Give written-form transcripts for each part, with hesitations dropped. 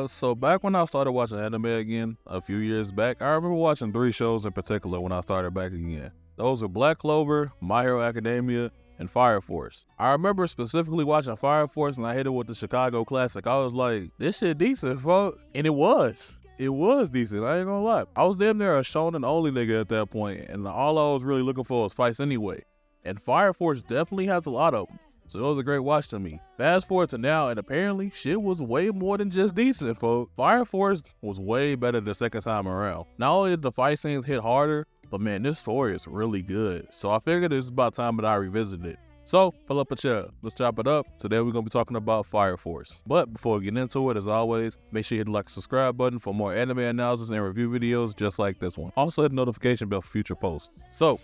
So back when I started watching anime again a few years back, I remember watching 3 shows in particular when I started back again. Those are Black Clover, My Hero Academia, and Fire Force. I remember specifically watching Fire Force and I hit it with the Chicago Classic. I was like, this shit decent, fuck. And it was. It was decent, I ain't gonna lie. I was damn near a shonen only nigga at that point, and all I was really looking for was fights anyway. And Fire Force definitely has a lot of them. So it was a great watch to me. Fast forward to now, and apparently shit was way more than just decent, folks. Fire Force was way better the second time around. Not only did the fight scenes hit harder, but man, this story is really good. So I figured it's about time that I revisited it. So, pull up a chair. Let's chop it up. Today we're going to be talking about Fire Force. But before we get into it, as always, make sure you hit the like and subscribe button for more anime analysis and review videos just like this one. Also hit the notification bell for future posts. So,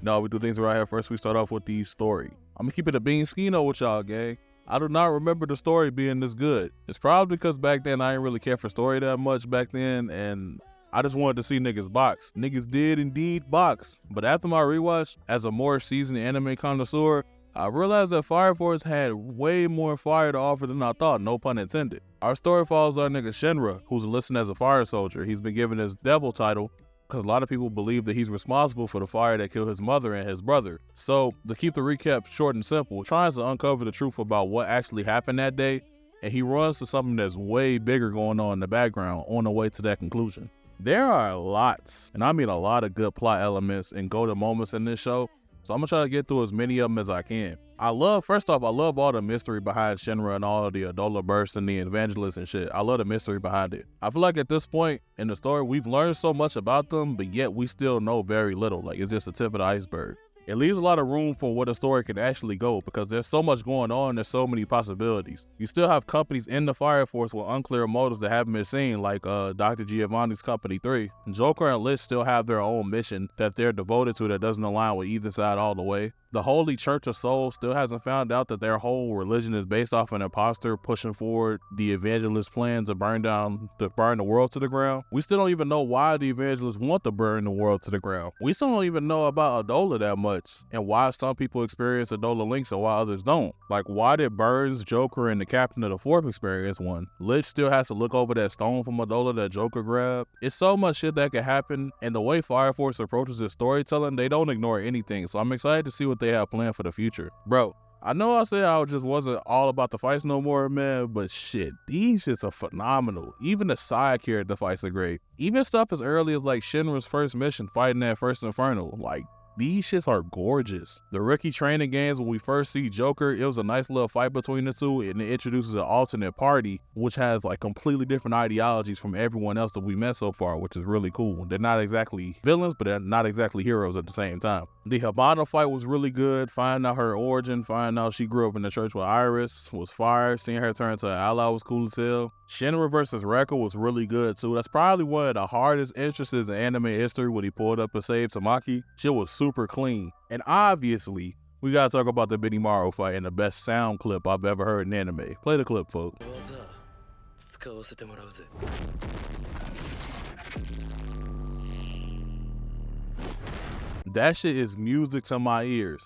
now we do things right here. First, we start off with the story. I'm going to keep it a bean skino with y'all, gang. I do not remember the story being this good. It's probably because back then I didn't really care for story that much back then, and I just wanted to see niggas box. Niggas did indeed box. But after my rewatch, as a more seasoned anime connoisseur, I realized that Fire Force had way more fire to offer than I thought, no pun intended. Our story follows our nigga Shimra, who's enlisted as a fire soldier. He's been given his devil title because a lot of people believe that he's responsible for the fire that killed his mother and his brother. So, to keep the recap short and simple, tries to uncover the truth about what actually happened that day, and he runs to something that's way bigger going on in the background on the way to that conclusion. There are lots, and I mean a lot of good plot elements and golden moments in this show, so I'm gonna try to get through as many of them as I can. First off, I love all the mystery behind Shinra and all of the Adola bursts and the evangelists and shit. I love the mystery behind it. I feel like at this point in the story, we've learned so much about them, but yet we still know very little. Like, it's just the tip of the iceberg. It leaves a lot of room for where the story can actually go because there's so much going on, there's so many possibilities. You still have companies in the Fire Force with unclear motives that haven't been seen, like Dr. Giovanni's Company 3. Joker and Lich still have their own mission that they're devoted to that doesn't align with either side all the way. The Holy Church of Souls still hasn't found out that their whole religion is based off an imposter pushing forward the evangelist plan to burn the world to the ground. We still don't even know why the evangelists want to burn the world to the ground. We still don't even know about Adola that much and why some people experience Adola links and why others don't. Like, why did Burns, Joker, and the Captain of the Fourth experience one? Lich still has to look over that stone from Adola that Joker grabbed. It's so much shit that could happen, and the way Fire Force approaches its storytelling, they don't ignore anything. So I'm excited to see what they have planned for the future. Bro, I know I said I just wasn't all about the fights no more, man, but shit, these shits are phenomenal. Even the side character fights are great. Even stuff as early as like Shinra's first mission fighting that first Inferno, like, these shits are gorgeous. The rookie training games, when we first see Joker, it was a nice little fight between the two, and it introduces an alternate party, which has like completely different ideologies from everyone else that we met so far, which is really cool. They're not exactly villains, but they're not exactly heroes at the same time. The Habana fight was really good. Finding out her origin, finding out she grew up in the church with Iris was fire. Seeing her turn to an ally was cool as hell. Shinra versus Rekka was really good too. That's probably one of the hardest entrances in anime history when he pulled up and saved Tamaki. Shit was super clean. And obviously, we gotta talk about the Maru fight and the best sound clip I've ever heard in anime. Play the clip, folks. That shit is music to my ears.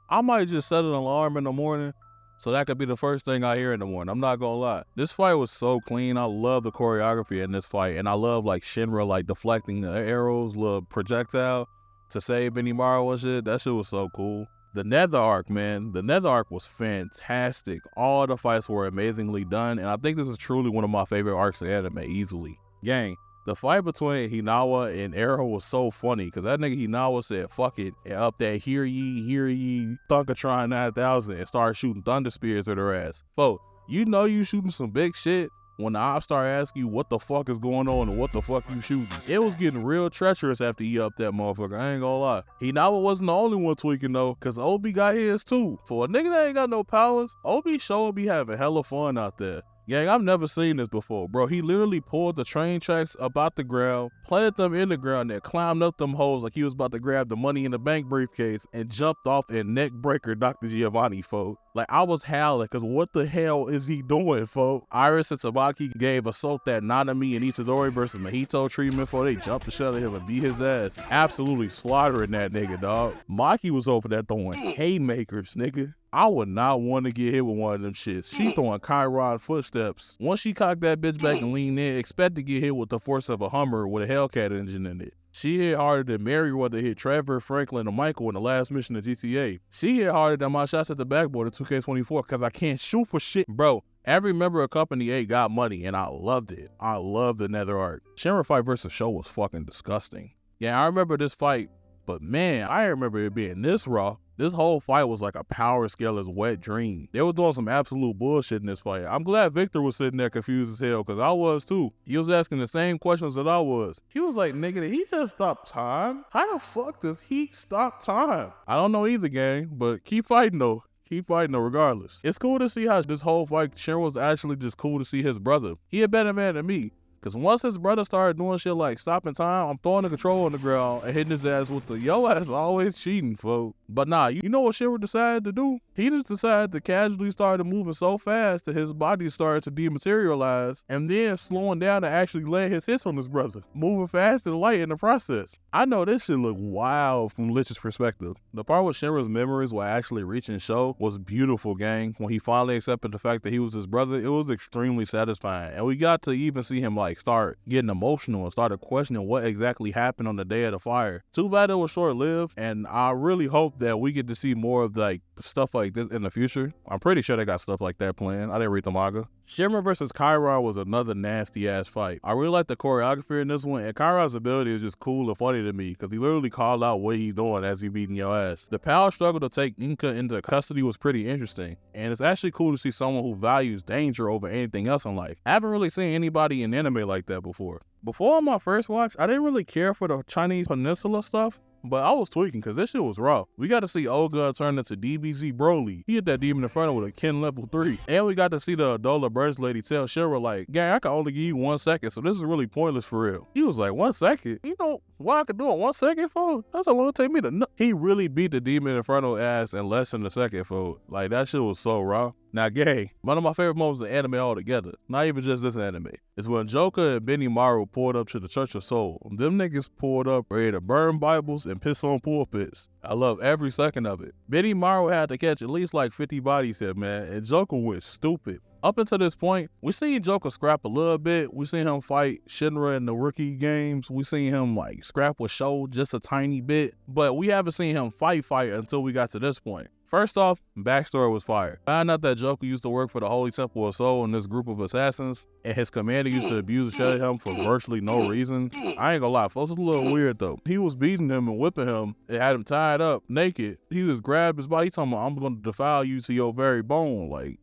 I might just set an alarm in the morning so that could be the first thing I hear in the morning. I'm not gonna lie. This fight was so clean. I love the choreography in this fight, and I love like Shinra like deflecting the arrows, little projectile to save Maru and shit. That shit was so cool. The Nether arc, man. The Nether arc was fantastic. All the fights were amazingly done, and I think this is truly one of my favorite arcs in anime, easily. Gang, the fight between Hinawa and Arrow was so funny, because that nigga Hinawa said, fuck it, and up that hear ye, Thunkatron 9000, and started shooting thunder spears at her ass. Folks, you know you shooting some big shit when the ops start asking you what the fuck is going on and what the fuck you shooting. It was getting real treacherous after he upped that motherfucker, I ain't gonna lie. Hinawa wasn't the only one tweaking though, cause Obi got his too. For a nigga that ain't got no powers, Obi sure be having hella fun out there. Gang, I've never seen this before, bro. He literally pulled the train tracks up out the ground, planted them in the ground, and climbed up them holes like he was about to grab the money in the bank briefcase and jumped off and neck breaker Dr. Giovanni, folk. Like, I was howling, cause what the hell is he doing, folk? Iris and Tamaki gave Assault that Nanami and Itadori versus Mahito treatment before they jumped the shit out of him and beat his ass. Absolutely slaughtering that nigga, dog. Maki was over there throwing haymakers, nigga. I would not want to get hit with one of them shits. She throwing Kiron footsteps. Once she cocked that bitch back and leaned in, expect to get hit with the force of a Hummer with a Hellcat engine in it. She hit harder than Merriweather hit Trevor, Franklin, and Michael in the last mission of GTA. She hit harder than my shots at the backboard in 2K24 because I can't shoot for shit. Bro, every member of Company A got money, and I loved it. I loved the nether art. Shimra fight versus Show was fucking disgusting. Yeah, I remember this fight, but man, I remember it being this raw. This whole fight was like a power scaler's wet dream. They was doing some absolute bullshit in this fight. I'm glad Victor was sitting there confused as hell, because I was too. He was asking the same questions that I was. He was like, nigga, did he just stop time? How the fuck does he stop time? I don't know either, gang, but keep fighting though. Keep fighting though, regardless. It's cool to see how this whole fight, Sheron was actually just cool to see his brother. He a better man than me. Because once his brother started doing shit like stopping time, I'm throwing the control on the ground and hitting his ass with the, yo ass always cheating, folks. But nah, you know what Sheron decided to do? He just decided to casually started moving so fast that his body started to dematerialize and then slowing down and actually laying his hits on his brother. Moving fast and light in the process. I know this shit look wild from Lich's perspective. The part with Shimra's memories while actually reaching Show was beautiful, gang. When he finally accepted the fact that he was his brother, it was extremely satisfying. And we got to even see him like start getting emotional and started questioning what exactly happened on the day of the fire. Too bad it was short-lived, and I really hope that we get to see more of like stuff like this in the future. I'm pretty sure they got stuff like that planned. I didn't read the manga. Shimra versus Kiron was another nasty ass fight. I really like the choreography in this one, and Chiron's ability is just cool and funny to me because he literally called out what he's doing as he beating your ass. The power struggle to take Inca into custody was pretty interesting, and it's actually cool to see someone who values danger over anything else in life. I haven't really seen anybody in anime like that before. Before my first watch, I didn't really care for the Chinese Peninsula stuff, but I was tweaking because this shit was raw. We got to see Olga turn into DBZ Broly. He hit that Demon Inferno with a Ken level 3. And we got to see the Adola Birds lady tell Sheron like, gang, I can only give you 1 second, so this is really pointless for real. He was like, 1 second? You know what I could do in 1 second, for? That's how long it take me to know. He really beat the Demon Inferno ass in less than a second, for. Like, that shit was so raw. Now, gang, one of my favorite moments of anime altogether, not even just this anime, is when Joker and Benny Maru pulled up to the Church of Soul. Them niggas pulled up ready to burn Bibles and piss on pulpits. I love every second of it. Benny Maru had to catch at least like 50 bodies here, man, and Joker went stupid. Up until this point, we seen Joker scrap a little bit. We seen him fight Shinra in the rookie games. We seen him like scrap with Show just a tiny bit, but we haven't seen him fight until we got to this point. First off, backstory was fire. Found out that Joker used to work for the Holy Temple of Soul and this group of assassins, and his commander used to abuse and shut him for virtually no reason. I ain't gonna lie, folks, it's a little weird though. He was beating him and whipping him and had him tied up naked. He just grabbed his body, talking about, I'm gonna defile you to your very bone. Like,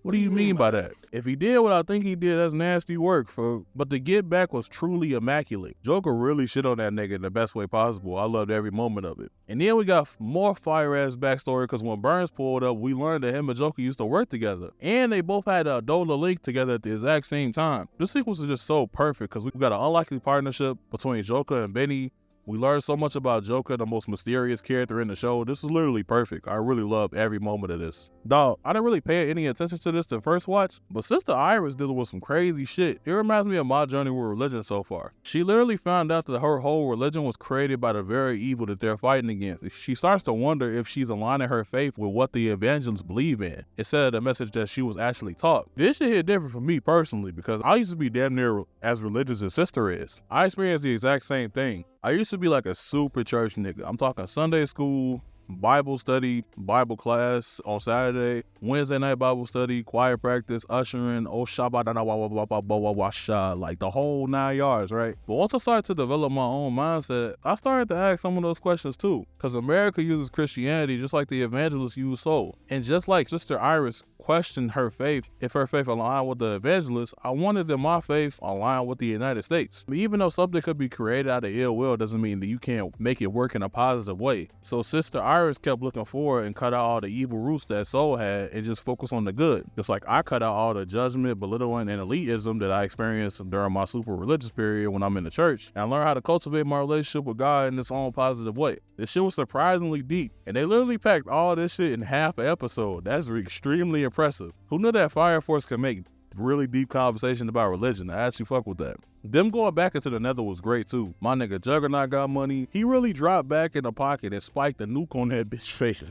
what do you mean by that? If he did what I think he did, that's nasty work, folks. But the get back was truly immaculate. Joker really shit on that nigga in the best way possible. I loved every moment of it. And then we got more fire-ass backstory because when Burns pulled up, we learned that him and Joker used to work together. And they both had a Adola link together at the exact same time. This sequence is just so perfect because we got an unlikely partnership between Joker and Benny. We learned so much about Joker, the most mysterious character in the show. This is literally perfect. I really love every moment of this. Dog, I didn't really pay any attention to this the first watch, but Sister Iris dealing with some crazy shit. It reminds me of my journey with religion so far. She literally found out that her whole religion was created by the very evil that they're fighting against. She starts to wonder if she's aligning her faith with what the evangelists believe in, instead of the message that she was actually taught. This shit hit different for me personally, because I used to be damn near as religious as Sister is. I experienced the exact same thing. I used to be like a super church nigga. I'm talking Sunday school, Bible study, Bible class on Saturday, Wednesday night Bible study, choir practice, ushering, like the whole 9 yards, right? But once I started to develop my own mindset, I started to ask some of those questions too. Because America uses Christianity just like the evangelists use soul. And just like Sister Iris questioned her faith, if her faith aligned with the evangelists, I wanted that my faith align with the United States. But even though something could be created out of ill will, doesn't mean that you can't make it work in a positive way. So Sister Iris kept looking forward and cut out all the evil roots that soul had and just focus on the good. Just like I cut out all the judgment, belittling, and elitism that I experienced during my super religious period when I'm in the church. And I learned how to cultivate my relationship with God in its own positive way. This shit was surprisingly deep, and they literally packed all this shit in half an episode. That's extremely impressive. Who knew that Fire Force could make really deep conversation about religion? I actually fuck with that. Them going back into the nether was great too. My nigga Juggernaut got money. He really dropped back in the pocket and spiked the nuke on that bitch face.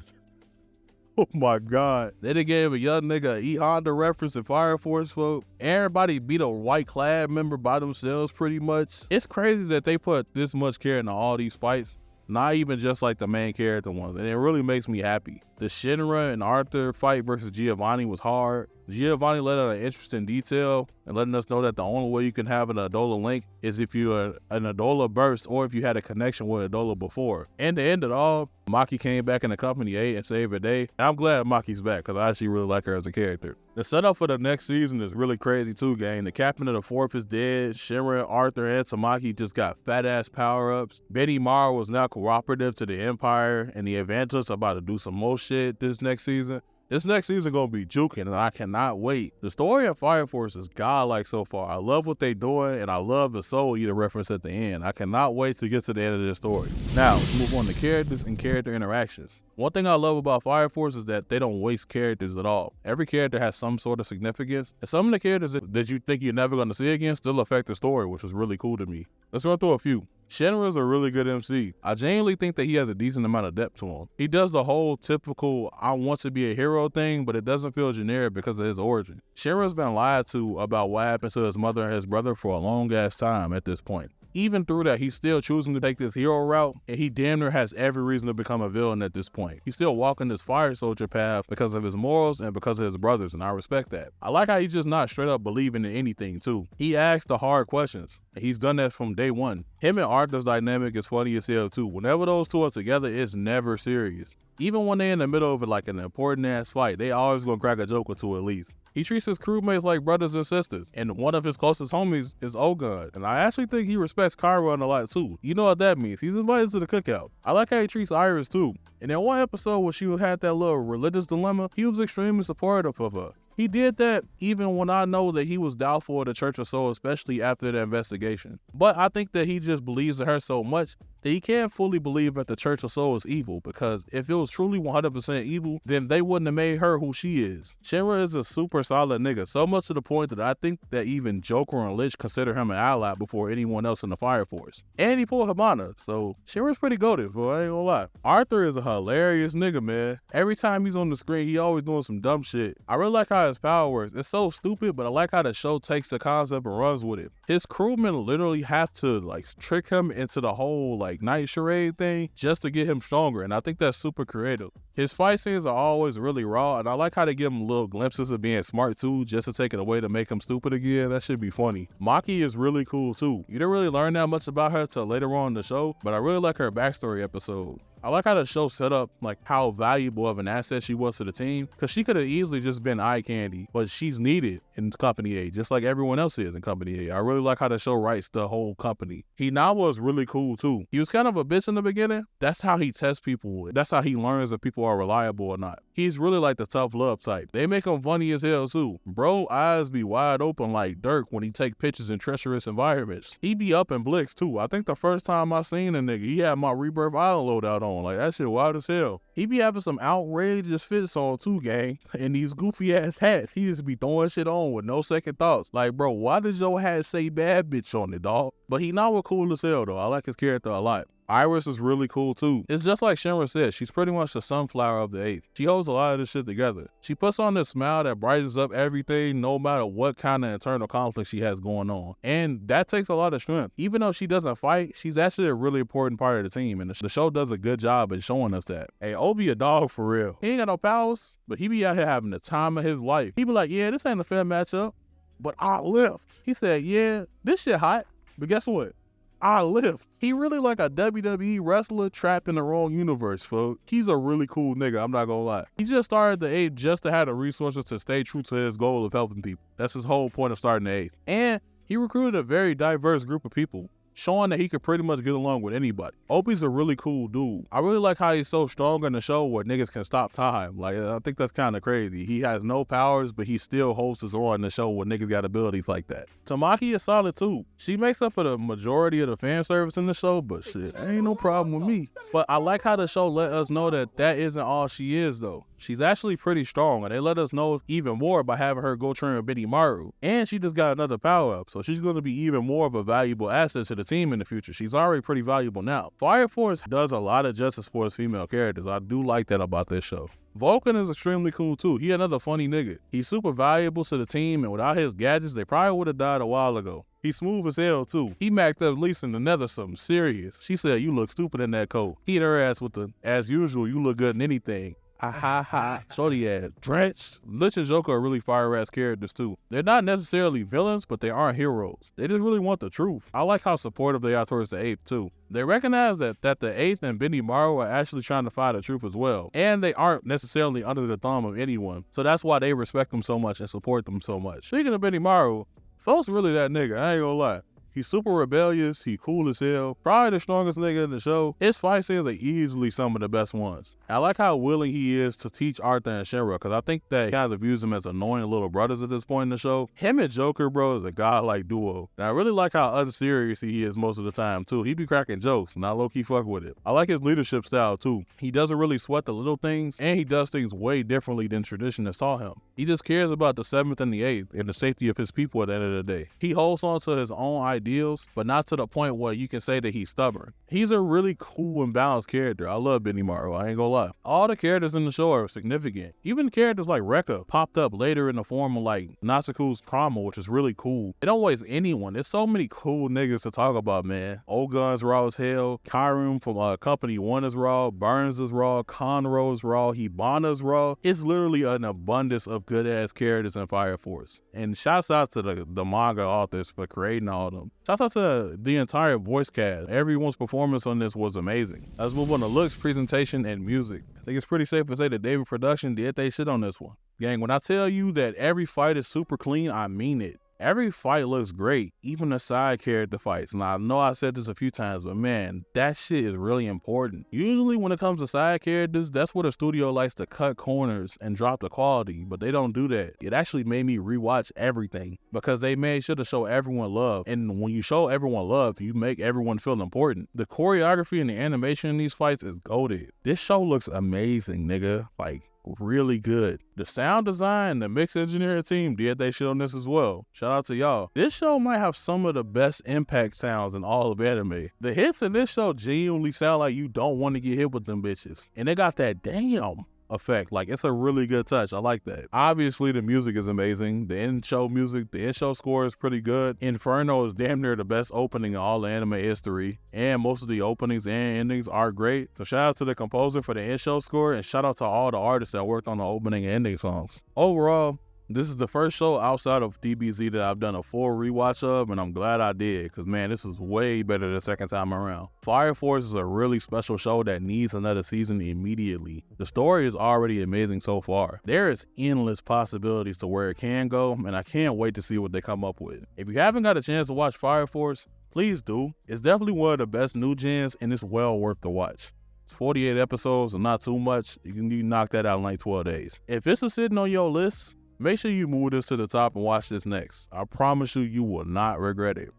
Oh my God. Then they gave a young nigga Ehonda Reference and Fire Force, folk. Everybody beat a white clad member by themselves pretty much. It's crazy that they put this much care into all these fights. Not even just like the main character ones, and it really makes me happy. The Shimra and Arthur fight versus Giovanni was hard. Giovanni let out an interesting detail and letting us know that the only way you can have an Adola link is if you're an Adola burst or if you had a connection with Adola before. And to end it all, Maki came back in the company 8 and saved the day. And I'm glad Maki's back because I actually really like her as a character. The setup for the next season is really crazy too, gang. The captain of the 4th is dead. Shimra, Arthur, and Tamaki just got fat-ass power-ups. Betty Maru was now cooperative to the Empire, and the Evangelists are about to do some more shit this next season. This next season gonna be juking, and I cannot wait. The story of Fire Force is godlike so far. I love what they doing, and I love the Soul Eater reference at the end. I cannot wait to get to the end of this story. Now, let's move on to characters and character interactions. One thing I love about Fire Force is that they don't waste characters at all. Every character has some sort of significance, and some of the characters that you think you're never gonna see again still affect the story, which is really cool to me. Let's run through a few. Shenra's a really good MC. I genuinely think that he has a decent amount of depth to him. He does the whole typical I want to be a hero thing, but it doesn't feel generic because of his origin. Shenra's been lied to about what happened to his mother and his brother for a long ass time at this point. Even through that, he's still choosing to take this hero route, and he damn near has every reason to become a villain at this point. He's still walking this fire soldier path because of his morals and because of his brothers, and I respect that. I like how he's just not straight up believing in anything too. He asks the hard questions, and he's done that from day one. Him and Arthur's dynamic is funny as hell too. Whenever those two are together, it's never serious. Even when they're in the middle of like an important ass fight, they always gonna crack a joke or two at least. He treats his crewmates like brothers and sisters, and one of his closest homies is Ogun, and I actually think he respects Kiron a lot too. You know what that means? He's invited to the cookout. I like how he treats Iris too. In that one episode where she had that little religious dilemma, he was extremely supportive of her. He did that even when I know that he was doubtful of the Church of Soul, especially after the investigation. But I think that he just believes in her so much that he can't fully believe that the Church of Soul is evil, because if it was truly 100% evil, then they wouldn't have made her who she is. Shimra is a super solid nigga, so much to the point that I think that even Joker and Lich consider him an ally before anyone else in the Fire Force. And he pulled Habana, so Shimra's pretty goated, boy, I ain't gonna lie. Arthur is a hilarious nigga, man. Every time he's on the screen, he always doing some dumb shit. I really like how his power works. It's so stupid, but I like how the show takes the concept and runs with it. His crewmen literally have to like trick him into the whole like night charade thing just to get him stronger, and I think that's super creative. His fight scenes are always really raw, and I like how they give him little glimpses of being smart too, just to take it away to make him stupid again. That should be funny. Maki is really cool too. You didn't really learn that much about her till later on in the show, but I really like her backstory episode. I like how the show set up like how valuable of an asset she was to the team, because she could have easily just been eye candy, but she's needed in Company A, just like everyone else is in Company A. I really like how the show writes the whole company. Hinawa is really cool too. He was kind of a bitch in the beginning. That's how he tests people. That's how he learns if people are reliable or not. He's really like the tough love type. They make him funny as hell too. Bro eyes be wide open like Dirk when he take pictures in treacherous environments. He be up in blicks too. I think the first time I seen a nigga, he had my Rebirth Island loadout on. Like, that shit wild as hell. He be having some outrageous fits on too, gang. And these goofy ass hats, he just be throwing shit on with no second thoughts. Like, bro, why does your hat say bad bitch on it, dog? But he not cool as hell though. I like his character a lot. Iris is really cool too. It's just like Shimra said, she's pretty much the sunflower of the 8th. She holds a lot of this shit together. She puts on this smile that brightens up everything no matter what kind of internal conflict she has going on. And that takes a lot of strength. Even though she doesn't fight, she's actually a really important part of the team, and the show does a good job in showing us that. Hey, Obi a dog for real. He ain't got no powers, but he be out here having the time of his life. He be like, yeah, this ain't a fair matchup, but I lift. He said, yeah, this shit hot, but guess what? I lift. He really like a WWE wrestler trapped in the wrong universe, folks. He's a really cool nigga, I'm not gonna lie. He just started the 8th just to have the resources to stay true to his goal of helping people. That's his whole point of starting the 8th. And he recruited a very diverse group of people, showing that he could pretty much get along with anybody. Obi's a really cool dude. I really like how he's so strong in the show where niggas can stop time. Like, I think that's kind of crazy. He has no powers, but he still holds his own in the show where niggas got abilities like that. Tamaki is solid too. She makes up for the majority of the fan service in the show, but shit, ain't no problem with me. But I like how the show let us know that that isn't all she is though. She's actually pretty strong, and they let us know even more by having her go train with Betty Maru. And she just got another power-up, so she's going to be even more of a valuable asset to the team in the future. She's already pretty valuable now. Fire Force does a lot of justice for its female characters. I do like that about this show. Vulcan is extremely cool too. He another funny nigga. He's super valuable to the team, and without his gadgets, they probably would have died a while ago. He's smooth as hell too. He macked up Lisa in the nether something serious. She said, "You look stupid in that coat." He hit her ass with the, "As usual, you look good in anything." Ah ha ha. Shorty ass. Drench. Lich and Joker are really fire ass characters too. They're not necessarily villains, but they aren't heroes. They just really want the truth. I like how supportive they are towards the 8th too. They recognize that the 8th and Benny Maru are actually trying to find the truth as well. And they aren't necessarily under the thumb of anyone. So that's why they respect them so much and support them so much. Speaking of Benny Maru, folks really that nigga, I ain't gonna lie. He's super rebellious, he cool as hell, probably the strongest nigga in the show. His fight scenes are easily some of the best ones. I like how willing he is to teach Arthur and Shimra, because I think that he kind of views them as annoying little brothers at this point in the show. Him and Joker, bro, is a godlike duo. And I really like how unserious he is most of the time too. He be cracking jokes, and I low-key fuck with it. I like his leadership style too. He doesn't really sweat the little things, and he does things way differently than tradition has taught him. He just cares about the 7th and the 8th and the safety of his people at the end of the day. He holds on to his own ideals, but not to the point where you can say that he's stubborn. He's a really cool and balanced character. I love Benny Maru, I ain't gonna lie. All the characters in the show are significant. Even characters like Rekka popped up later in the form of like Natsuku's trauma, which is really cool. It don't waste anyone. There's so many cool niggas to talk about, man. Ogun's raw as hell. Kiron from Company 1 is raw. Burns is raw. Conroe is raw. Hibana's raw. It's literally an abundance of good ass characters in Fire Force. And shouts out to the manga authors for creating all of them. Shouts out to the entire voice cast. Everyone's performance on this was amazing. Let's move on to looks, presentation, and music. I think it's pretty safe to say that David Production did they shit on this one. Gang, when I tell you that every fight is super clean, I mean it. Every fight looks great, even the side character fights. And I know I said this a few times, but man, that shit is really important. Usually when it comes to side characters, that's where the studio likes to cut corners and drop the quality, but they don't do that. It actually made me rewatch everything because they made sure to show everyone love. And when you show everyone love, you make everyone feel important. The choreography and the animation in these fights is goated. This show looks amazing, nigga. Like, really good. The sound design, the mix engineering team did they shit on this as well. Shout out to y'all. This show might have some of the best impact sounds in all of anime. The hits in this show genuinely sound like you don't want to get hit with them bitches. And they got that damn effect. Like, it's a really good touch. I like that. Obviously, the music is amazing. The in-show music, the in-show score is pretty good. Inferno is damn near the best opening in all the anime history. And most of the openings and endings are great. So shout out to the composer for the in-show score, and shout out to all the artists that worked on the opening and ending songs. Overall, this is the first show outside of DBZ that I've done a full rewatch of, and I'm glad I did, because man, this is way better the second time around. Fire Force is a really special show that needs another season immediately. The story is already amazing so far. There is endless possibilities to where it can go, and I can't wait to see what they come up with. If you haven't got a chance to watch Fire Force, please do. It's definitely one of the best new gens, and it's well worth the watch. It's 48 episodes and not too much. You can knock that out in like 12 days. If this is sitting on your list, make sure you move this to the top and watch this next. I promise you, you will not regret it.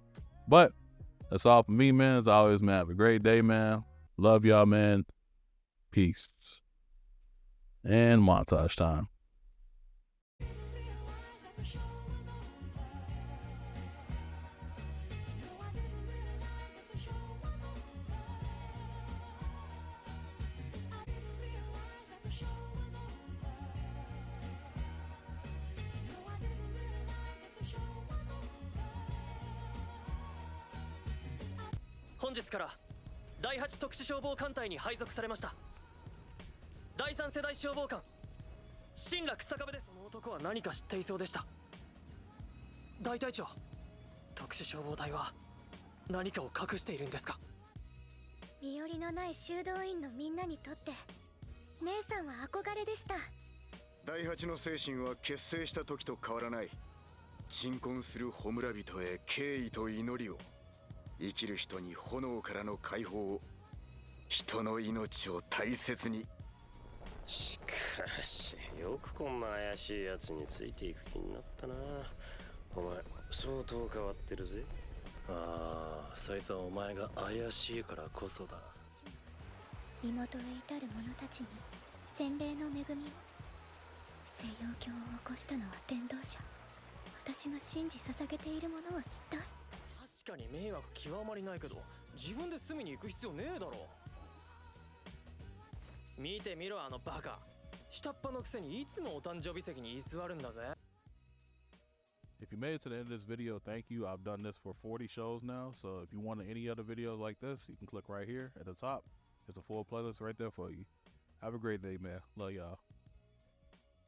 But that's all for me, man. As always, man, have a great day, man. Love y'all, man. Peace. And montage time. 本日から第8特殊消防艦隊に配属されました。第3世代消防艦新楽日下部です。この男は何か知っていそうでした。大隊長、特殊消防隊は何かを隠しているんですか？身寄りのない修道院のみんなにとって姉さんは憧れでした。第8の精神は結成した時と変わらない。鎮魂する弔人へ敬意と祈りを、生きる人に炎からの解放を、人の命を大切に。しかし、よくこんな怪しいやつについていく気になったな。お前、相当変わってるぜ。ああ、そいつはお前が怪しいからこそだ。身元へ至る者たちに洗礼の恵みを。西洋教を起こしたのは伝道者。私が信じ捧げているものは一体。確かに迷惑極まりないけど、自分で隅に行く必要ねえだろ。見てみろ、あのバカ。下っ端のくせにいつもお誕生日席に居座るんだぜ。 If you made it to the end of this video, thank you. I've done this for 40 shows now, so if you want any other videos like this, you can click right here at the top. There's a full playlist right there for you. Have a great day, man. Love y'all.